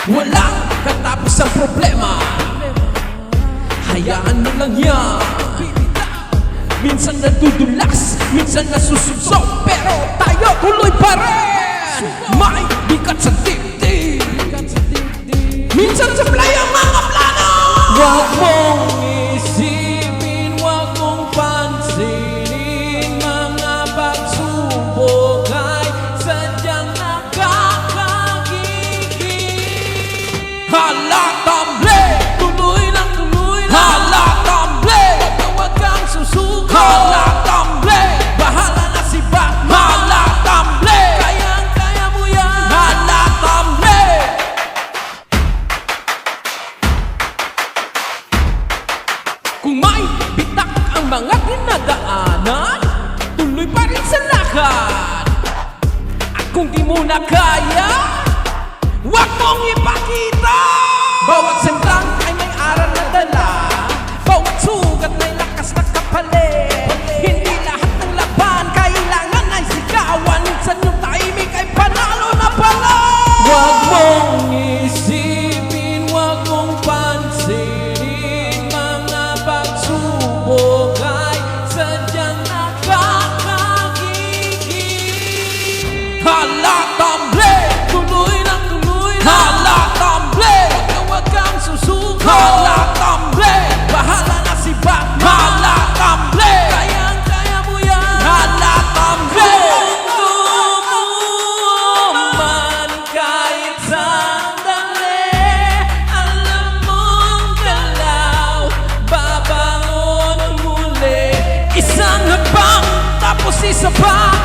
Walang katapos ang problema, hayaan mo lang yan. Minsan nadudulas, minsan nasusubsob, pero tayo tuloy pa rin. May bigat sa dibdib, minsan sablay ang mga plano. Huwag mong isipin, huwag mong pansinin, mga pagsubok ay sadyang nakakagigil. Halatamble, tuloy lang, halatamble, huwag kang susuko. Halatamble, bahala na si Batman. Halatamble, kayang-kaya mo yan. Halatamble. Kung may bitak ang mga dinadaanan, tuloy pa rin sa lakad. At kung di mo na kaya, huwag mong ipakita. Bawat sentang ay may aral na dala, bawat sugat may lakas na kapalit. Hindi lahat ng laban kailangan ay sigawan, minsan yung tahimik ay panalo na pala. Huwag mong isipin, huwag mong pansinin, mga pagsubok ay sadyang nakakagigil. Halatamble, tuloy lang, halatamble, huwag kang susuko. Halatamble, bahala na si Batman. Halatamble, kayang-kaya mo yan. Halatamble. Kung man kahit sandali, alam mong galaw, babangon muli. Isang habang tapos isa pa.